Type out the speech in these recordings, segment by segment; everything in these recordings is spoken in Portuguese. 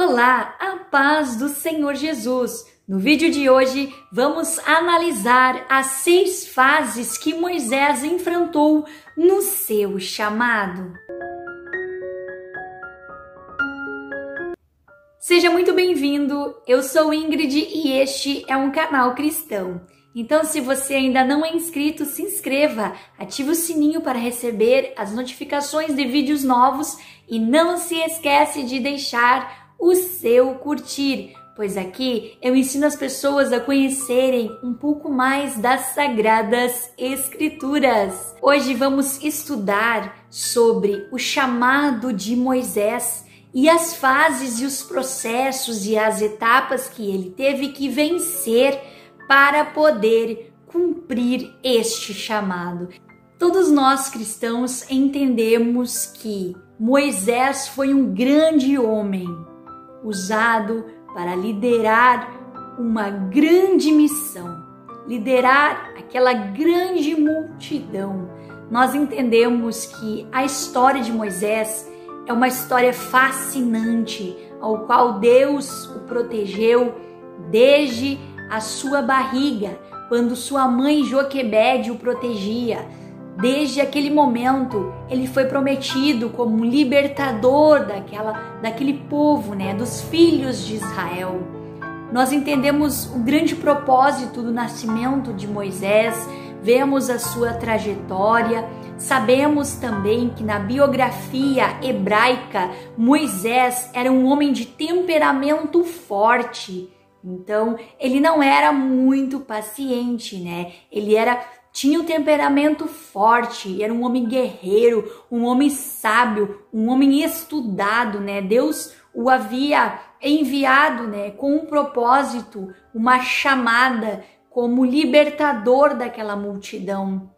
Olá, a paz do Senhor Jesus! No vídeo de hoje, vamos analisar as 6 fases que Moisés enfrentou no seu chamado. Seja muito bem-vindo, eu sou Ingrid e este é um canal cristão. Então, se você ainda não é inscrito, se inscreva, ative o sininho para receber as notificações de vídeos novos e não se esquece de deixar o seu curtir, pois aqui eu ensino as pessoas a conhecerem um pouco mais das Sagradas Escrituras. Hoje vamos estudar sobre o chamado de Moisés e as fases e os processos e as etapas que ele teve que vencer para poder cumprir este chamado. Todos nós cristãos entendemos que Moisés foi um grande homem, usado para liderar uma grande missão, liderar aquela grande multidão. Nós entendemos que a história de Moisés é uma história fascinante, ao qual Deus o protegeu desde a sua barriga, quando sua mãe Joquebede o protegia. Desde aquele momento, ele foi prometido como um libertador daquele povo, dos filhos de Israel. Nós entendemos o grande propósito do nascimento de Moisés, vemos a sua trajetória, sabemos também que na biografia hebraica, Moisés era um homem de temperamento forte. Então, ele não era muito paciente, Ele tinha um temperamento forte, era um homem guerreiro, um homem sábio, um homem estudado, Deus o havia enviado, com um propósito, uma chamada como libertador daquela multidão.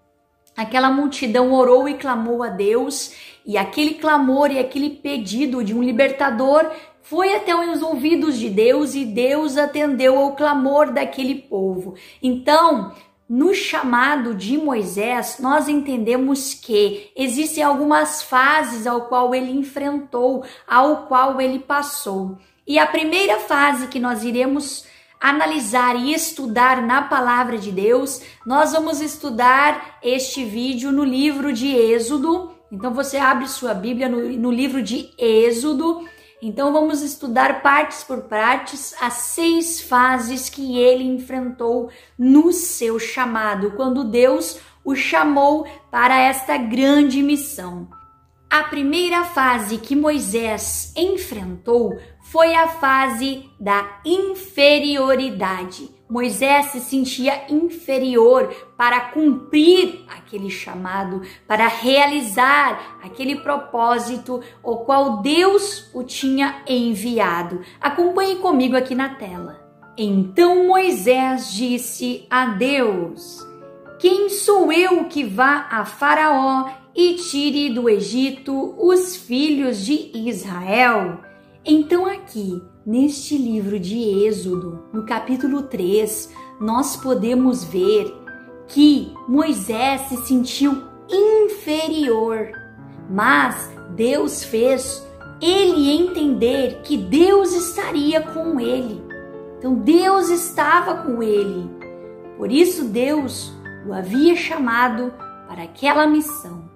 Aquela multidão orou e clamou a Deus, e aquele clamor e aquele pedido de um libertador foi até os ouvidos de Deus e Deus atendeu ao clamor daquele povo. Então, no chamado de Moisés, nós entendemos que existem algumas fases ao qual ele enfrentou, ao qual ele passou. E a primeira fase que nós iremos analisar e estudar na palavra de Deus, nós vamos estudar este vídeo no livro de Êxodo. Então você abre sua Bíblia no livro de Êxodo. Então vamos estudar partes por partes as 6 fases que ele enfrentou no seu chamado, quando Deus o chamou para esta grande missão. A primeira fase que Moisés enfrentou foi a fase da inferioridade. Moisés se sentia inferior para cumprir aquele chamado, para realizar aquele propósito o qual Deus o tinha enviado. Acompanhe comigo aqui na tela. Então Moisés disse a Deus: quem sou eu que vá a Faraó e tire do Egito os filhos de Israel? Então aqui, neste livro de Êxodo, no capítulo 3, nós podemos ver que Moisés se sentiu inferior, mas Deus fez ele entender que Deus estaria com ele. Então Deus estava com ele, por isso Deus o havia chamado para aquela missão.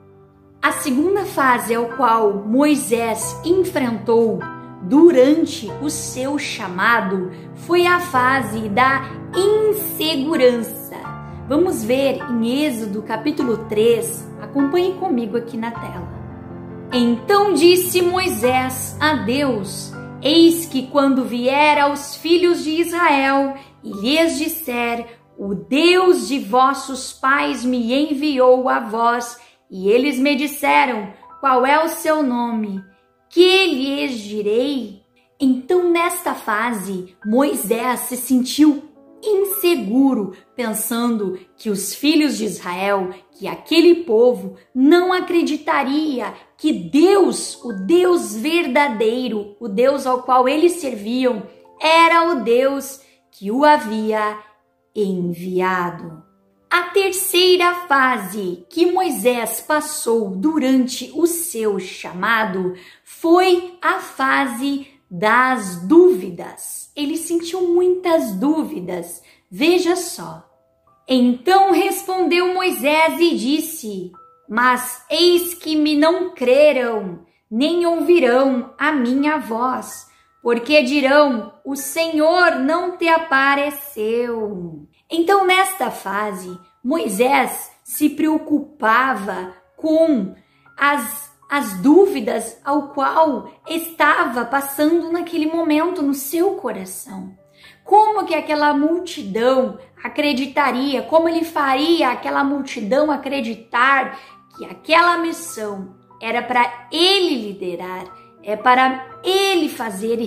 A segunda fase ao qual Moisés enfrentou durante o seu chamado foi a fase da insegurança. Vamos ver em Êxodo capítulo 3, acompanhe comigo aqui na tela. Então disse Moisés a Deus: eis que quando vier aos filhos de Israel e lhes disser: o Deus de vossos pais me enviou a vós, e eles me disseram: qual é o seu nome? Que lhes direi? Então, nesta fase, Moisés se sentiu inseguro, pensando que os filhos de Israel, que aquele povo, não acreditaria que Deus, o Deus verdadeiro, o Deus ao qual eles serviam, era o Deus que o havia enviado. A terceira fase que Moisés passou durante o seu chamado foi a fase das dúvidas. Ele sentiu muitas dúvidas. Veja só. Então respondeu Moisés e disse: mas eis que me não creram, nem ouvirão a minha voz, porque dirão: o Senhor não te apareceu. Então, nesta fase, Moisés se preocupava com as dúvidas ao qual estava passando naquele momento no seu coração. Como que aquela multidão acreditaria, como ele faria aquela multidão acreditar que aquela missão era para ele liderar, é para ele fazer e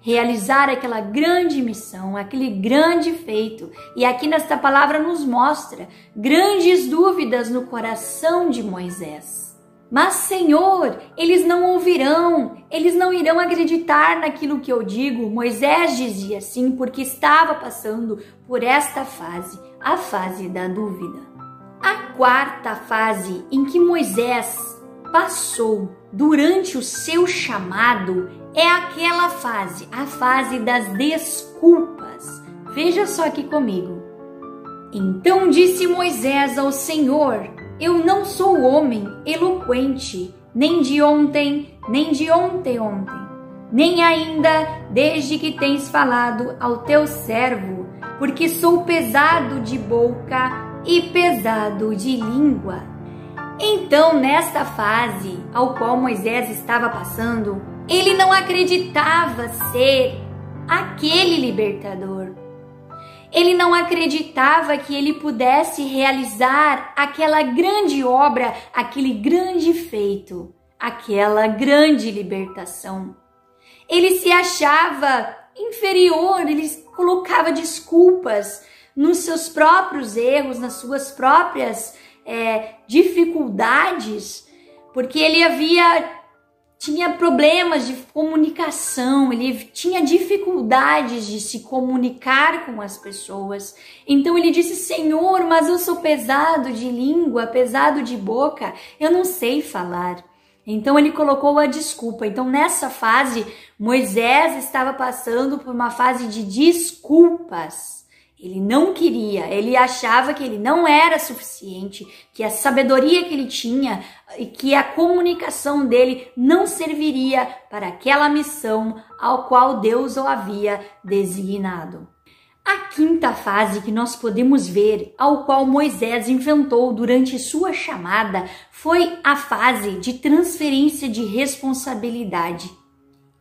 realizar aquela grande missão, aquele grande feito. E aqui nesta palavra nos mostra grandes dúvidas no coração de Moisés. Mas, Senhor, eles não ouvirão, eles não irão acreditar naquilo que eu digo. Moisés dizia assim porque estava passando por esta fase, a fase da dúvida. A quarta fase em que Moisés passou durante o seu chamado é aquela fase, a fase das desculpas. Veja só aqui comigo. Então disse Moisés ao Senhor: eu não sou homem eloquente, nem de ontem, nem de ontem, nem ainda desde que tens falado ao teu servo, porque sou pesado de boca e pesado de língua. Então, nesta fase ao qual Moisés estava passando, ele não acreditava ser aquele libertador. Ele não acreditava que ele pudesse realizar aquela grande obra, aquele grande feito, aquela grande libertação. Ele se achava inferior, ele colocava desculpas nos seus próprios erros, nas suas próprias dificuldades, porque ele tinha problemas de comunicação, ele tinha dificuldades de se comunicar com as pessoas. Então ele disse: Senhor, mas eu sou pesado de língua, pesado de boca, eu não sei falar. Então ele colocou a desculpa. Então nessa fase, Moisés estava passando por uma fase de desculpas. Ele não queria, ele achava que ele não era suficiente, que a sabedoria que ele tinha e que a comunicação dele não serviria para aquela missão ao qual Deus o havia designado. A quinta fase que nós podemos ver, ao qual Moisés enfrentou durante sua chamada, foi a fase de transferência de responsabilidade.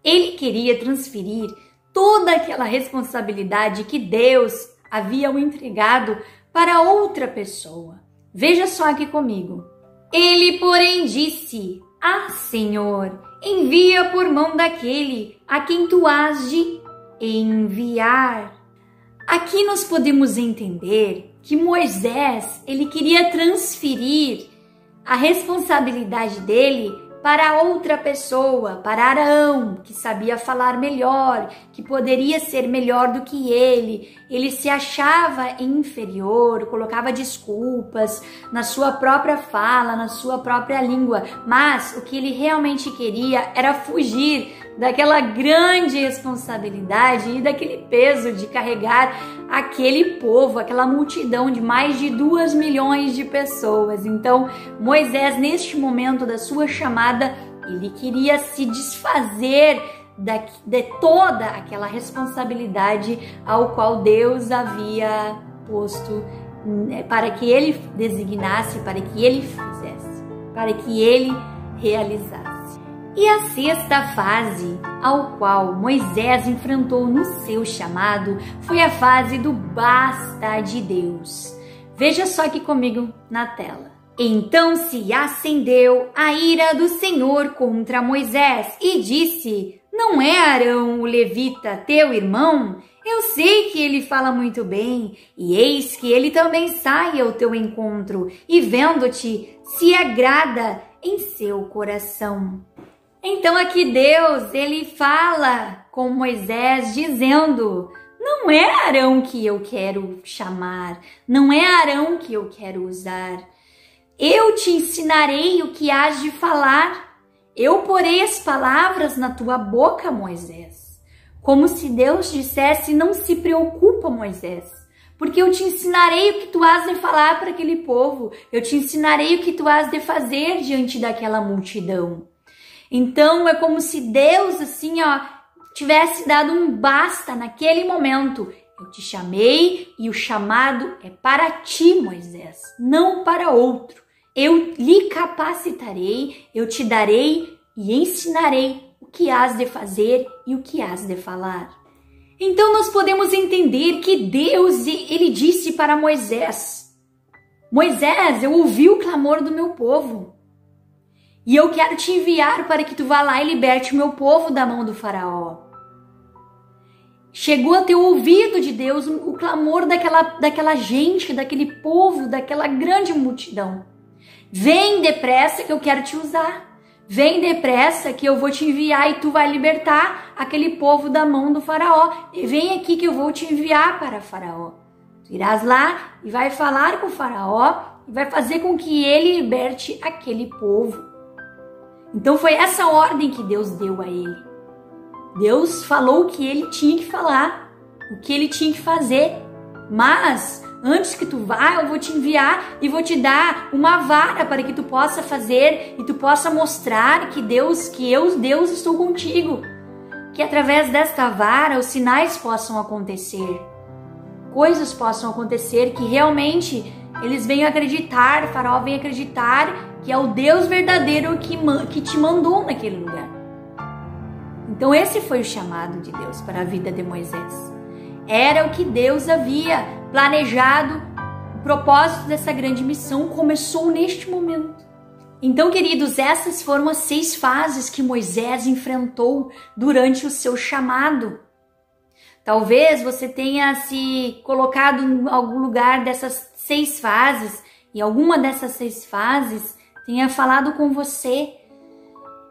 Ele queria transferir toda aquela responsabilidade que Deus havia o entregado para outra pessoa. Veja só aqui comigo. Ele, porém, disse: Ah, Senhor, envia por mão daquele a quem tu has de enviar. Aqui nós podemos entender que Moisés, ele queria transferir a responsabilidade dele para outra pessoa, para Arão, que sabia falar melhor, que poderia ser melhor do que ele. Ele se achava inferior, colocava desculpas na sua própria fala, na sua própria língua, mas o que ele realmente queria era fugir daquela grande responsabilidade e daquele peso de carregar aquele povo, aquela multidão de mais de 2 milhões de pessoas. Então, Moisés, neste momento da sua chamada, ele queria se desfazer de toda aquela responsabilidade ao qual Deus havia posto para que ele designasse, para que ele fizesse, para que ele realizasse. E a sexta fase ao qual Moisés enfrentou no seu chamado foi a fase do basta de Deus. Veja só aqui comigo na tela. Então se acendeu a ira do Senhor contra Moisés e disse: Não é Arão o levita teu irmão? Eu sei que ele fala muito bem, e eis que ele também sai ao teu encontro, e vendo-te, se agrada em seu coração. Então aqui Deus, ele fala com Moisés dizendo: não é Arão que eu quero chamar, não é Arão que eu quero usar. Eu te ensinarei o que hás de falar. Eu porei as palavras na tua boca, Moisés. Como se Deus dissesse, não se preocupa, Moisés, porque eu te ensinarei o que tu has de falar para aquele povo. Eu te ensinarei o que tu has de fazer diante daquela multidão. Então é como se Deus, assim, tivesse dado um basta naquele momento. Eu te chamei e o chamado é para ti, Moisés, não para outro. Eu lhe capacitarei, eu te darei e ensinarei o que has de fazer e o que has de falar. Então nós podemos entender que Deus, ele disse para Moisés: Moisés, eu ouvi o clamor do meu povo e eu quero te enviar para que tu vá lá e liberte o meu povo da mão do faraó. Chegou a ter o ouvido de Deus o clamor daquela gente, daquele povo, daquela grande multidão. Vem depressa que eu quero te usar. Vem depressa que eu vou te enviar e tu vai libertar aquele povo da mão do faraó. E vem aqui que eu vou te enviar para faraó. Tu irás lá e vai falar com o faraó e vai fazer com que ele liberte aquele povo. Então foi essa ordem que Deus deu a ele. Deus falou o que ele tinha que falar, o que ele tinha que fazer. Mas antes que tu vá, eu vou te enviar e vou te dar uma vara para que tu possa fazer e tu possa mostrar que eu, Deus, estou contigo. Que através desta vara os sinais possam acontecer. Coisas possam acontecer que realmente eles venham acreditar, o faraó venha acreditar que é o Deus verdadeiro que te mandou naquele lugar. Então esse foi o chamado de Deus para a vida de Moisés. Era o que Deus havia planejado. O propósito dessa grande missão começou neste momento. Então, queridos, essas foram as 6 fases que Moisés enfrentou durante o seu chamado. Talvez você tenha se colocado em algum lugar dessas 6 fases e alguma dessas 6 fases tenha falado com você.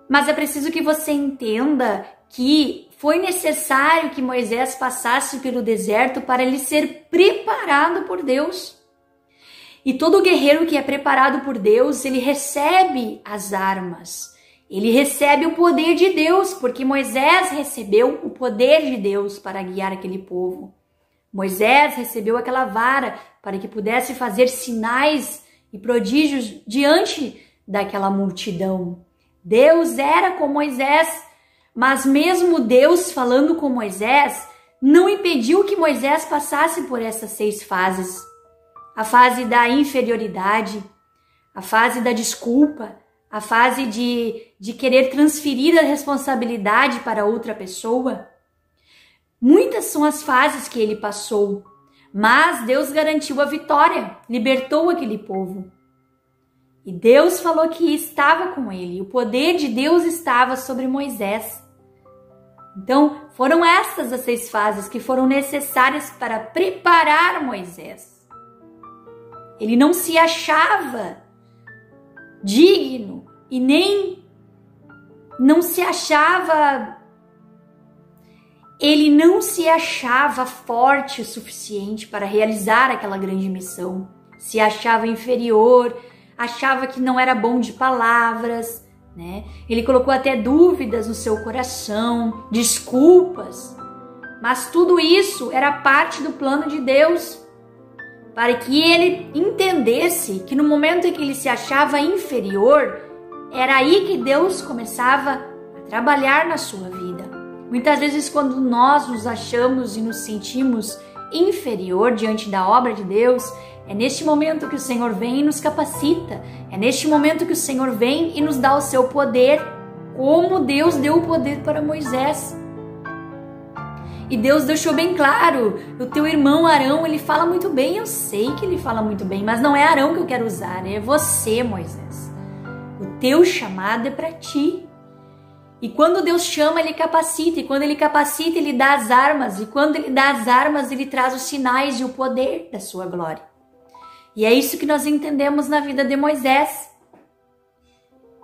Mas é preciso que você entenda que foi necessário que Moisés passasse pelo deserto para ele ser preparado por Deus. E todo guerreiro que é preparado por Deus, ele recebe as armas. Ele recebe o poder de Deus, porque Moisés recebeu o poder de Deus para guiar aquele povo. Moisés recebeu aquela vara para que pudesse fazer sinais e prodígios diante daquela multidão. Deus era com Moisés, mas mesmo Deus falando com Moisés, não impediu que Moisés passasse por essas 6 fases. A fase da inferioridade, a fase da desculpa, a fase de querer transferir a responsabilidade para outra pessoa. Muitas são as fases que ele passou, mas Deus garantiu a vitória, libertou aquele povo. E Deus falou que estava com ele, o poder de Deus estava sobre Moisés. Então, foram estas as 6 fases que foram necessárias para preparar Moisés. Ele não se achava digno e nem não se achava, ele não se achava forte o suficiente para realizar aquela grande missão. Se achava inferior, achava que não era bom de palavras, né? Ele colocou até dúvidas no seu coração, desculpas. Mas tudo isso era parte do plano de Deus, para que ele entendesse que no momento em que ele se achava inferior, era aí que Deus começava a trabalhar na sua vida. Muitas vezes, quando nós nos achamos e nos sentimos inferior diante da obra de Deus, é neste momento que o Senhor vem e nos capacita. É neste momento que o Senhor vem e nos dá o seu poder, como Deus deu o poder para Moisés. E Deus deixou bem claro, o teu irmão Arão, ele fala muito bem, eu sei que ele fala muito bem, mas não é Arão que eu quero usar, é você, Moisés. O teu chamado é para ti. E quando Deus chama, ele capacita, e quando ele capacita, ele dá as armas, e quando ele dá as armas, ele traz os sinais e o poder da sua glória. E é isso que nós entendemos na vida de Moisés.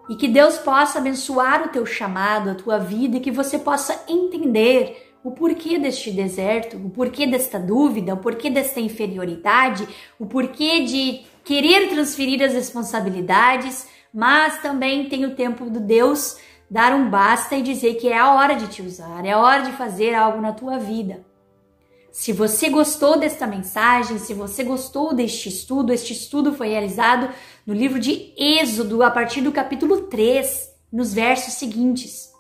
E que Deus possa abençoar o teu chamado, a tua vida, e que você possa entender o porquê deste deserto, o porquê desta dúvida, o porquê desta inferioridade, o porquê de querer transferir as responsabilidades, mas também tem o tempo do Deus dar um basta e dizer que é a hora de te usar, é a hora de fazer algo na tua vida. Se você gostou desta mensagem, se você gostou deste estudo, este estudo foi realizado no livro de Êxodo, a partir do capítulo 3, nos versos seguintes,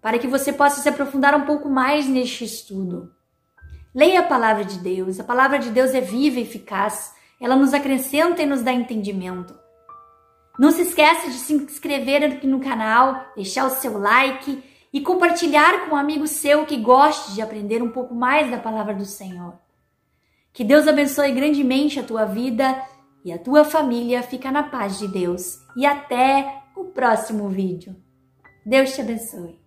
para que você possa se aprofundar um pouco mais neste estudo. Leia a palavra de Deus é viva e eficaz, ela nos acrescenta e nos dá entendimento. Não se esqueça de se inscrever aqui no canal, deixar o seu like e compartilhar com um amigo seu que goste de aprender um pouco mais da palavra do Senhor. Que Deus abençoe grandemente a tua vida e a tua família. Fica na paz de Deus. E até o próximo vídeo. Deus te abençoe.